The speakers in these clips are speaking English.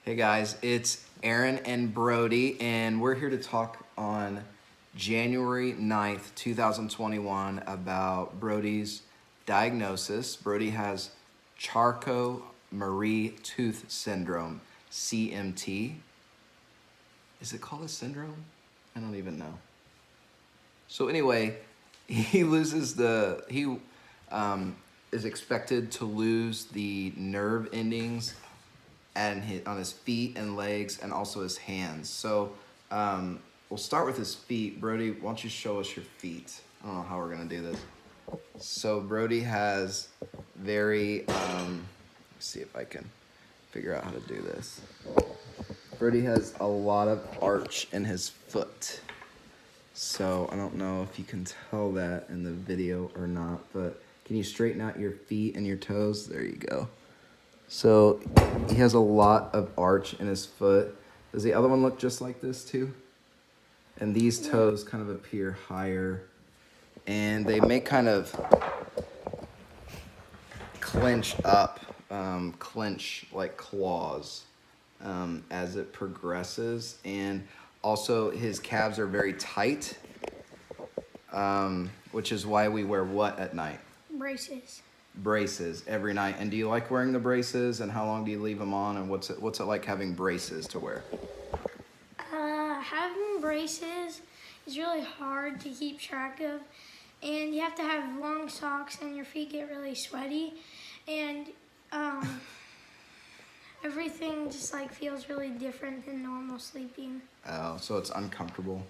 Hey guys, it's Aaron and Brody, and we're here to talk on January 9th, 2021 about Brody's diagnosis. Brody has Charcot-Marie-Tooth syndrome, CMT. Is it called a syndrome? I don't even know. So anyway, he is expected to lose the nerve endings and on his feet and legs and also his hands. So we'll start with his feet. Brody, why don't you show us your feet? I don't know how we're gonna do this. So Brody has very, let's see if I can figure out how to do this. Brody has a lot of arch in his foot. So I don't know if you can tell that in the video or not, but can you straighten out your feet and your toes? There you go. So he has a lot of arch in his foot. Does the other one look just like this too? And these toes kind of appear higher, and they may kind of clench up, clench like claws as it progresses. And also his calves are very tight, which is why we wear what at night? Braces every night. And do you like wearing the braces, and how long do you leave them on, and what's it like having braces to wear? Having braces is really hard to keep track of, and you have to have long socks and your feet get really sweaty, and everything just like feels really different than normal sleeping. Oh, so it's uncomfortable.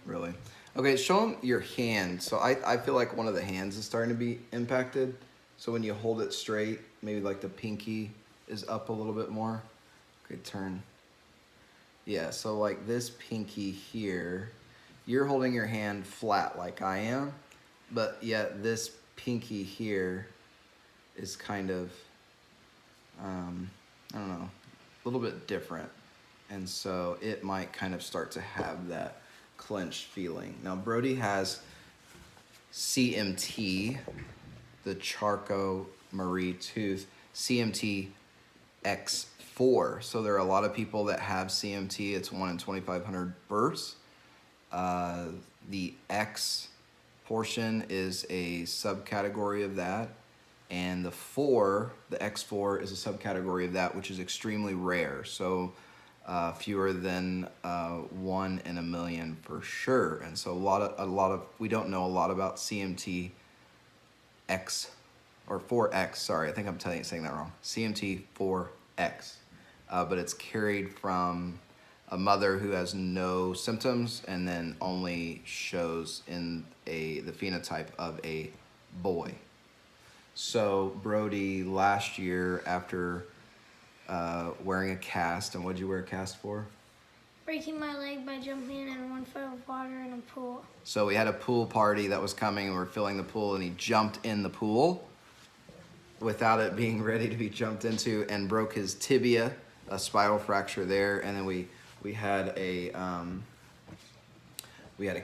Really? Okay, show them your hand. So I feel like one of the hands is starting to be impacted. So when you hold it straight, maybe like the pinky is up a little bit more. Okay, turn. Yeah, so like this pinky here, you're holding your hand flat like I am, but yet this pinky here is kind of, I don't know, a little bit different. And so it might kind of start to have that clenched feeling. Now Brody has CMT, the Charcot-Marie-Tooth, CMTX4. So there are a lot of people that have CMT. It's 1 in 2,500 births. The X portion is a subcategory of that. And the X4 is a subcategory of that, which is extremely rare. So fewer than 1 in a million for sure. And so we don't know a lot about CMT X or 4X, sorry, I think I'm saying that wrong. CMT4X, but it's carried from a mother who has no symptoms and then only shows in the phenotype of a boy. So Brody, last year after wearing a cast, and what'd you wear a cast for? Breaking my leg by jumping in 1 foot of water in a pool. So we had a pool party that was coming, and we were filling the pool, and he jumped in the pool without it being ready to be jumped into and broke his tibia, a spiral fracture there. And then we had a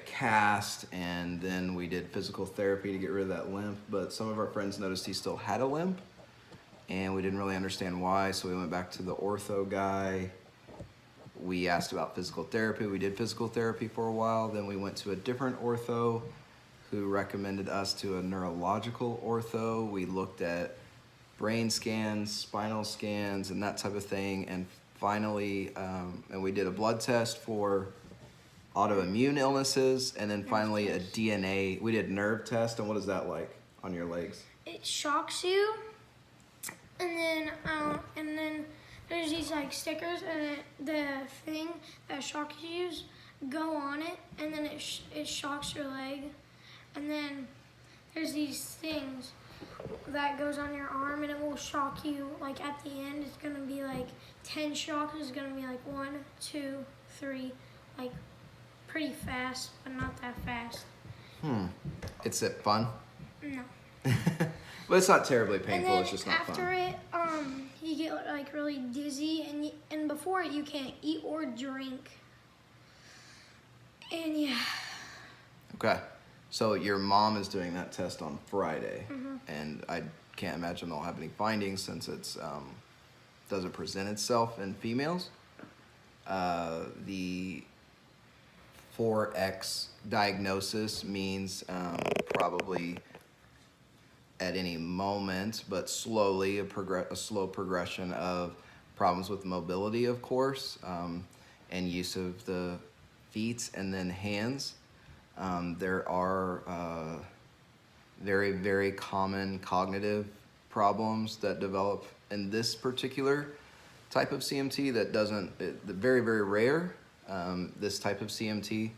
cast, and then we did physical therapy to get rid of that limp. But some of our friends noticed he still had a limp, and we didn't really understand why. So we went back to the ortho guy. We asked about physical therapy. We did physical therapy for a while. Then we went to a different ortho who recommended us to a neurological ortho. We looked at brain scans, spinal scans, and that type of thing. And finally, and we did a blood test for autoimmune illnesses. And then finally a DNA. We did nerve test. And what is that like on your legs? It shocks you, and then there's these like stickers, and the thing that shocks you go on it, and then it shocks your leg. And then there's these things that goes on your arm, and it will shock you. Like at the end, it's gonna be like 10 shocks. It's gonna be like 1, 2, 3, like pretty fast, but not that fast. Is it fun? No. But it's not terribly painful. And then it's just not after fun. it, you get like really dizzy, and before it, you can't eat or drink. And yeah. Okay. So your mom is doing that test on Friday, and I can't imagine they'll have any findings since it's doesn't present itself in females. The 4X diagnosis means probably at any moment, but slowly, a slow progression of problems with mobility, of course, and use of the feet and then hands. There are very, very common cognitive problems that develop in this particular type of CMT that very, very rare, this type of CMT.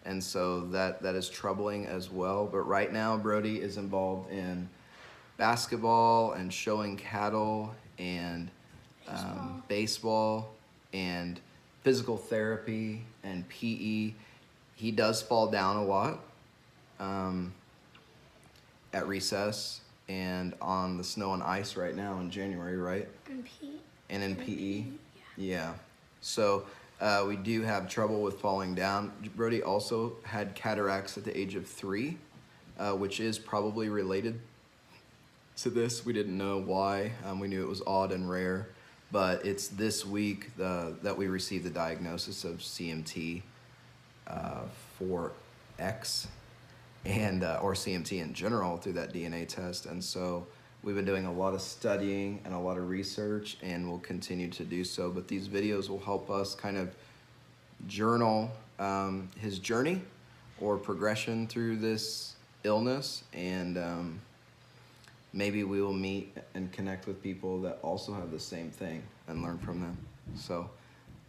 And so that is troubling as well. But right now, Brody is involved in basketball and showing cattle and baseball and physical therapy and PE. He does fall down a lot at recess and on the snow and ice right now in January, right? And PE. And in PE. Yeah. So we do have trouble with falling down. Brody also had cataracts at the age of 3, which is probably related to this. We didn't know why. We knew it was odd and rare, but it's this week that we received the diagnosis of CMT 4X and or CMT in general through that DNA test. And so we've been doing a lot of studying and a lot of research, and we'll continue to do so. But these videos will help us kind of journal his journey or progression through this illness, and maybe we will meet and connect with people that also have the same thing and learn from them. So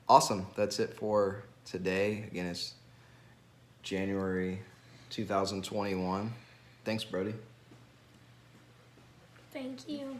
awesome. That's it for today. Again, it's January 2021. Thanks, Brody. Thank you.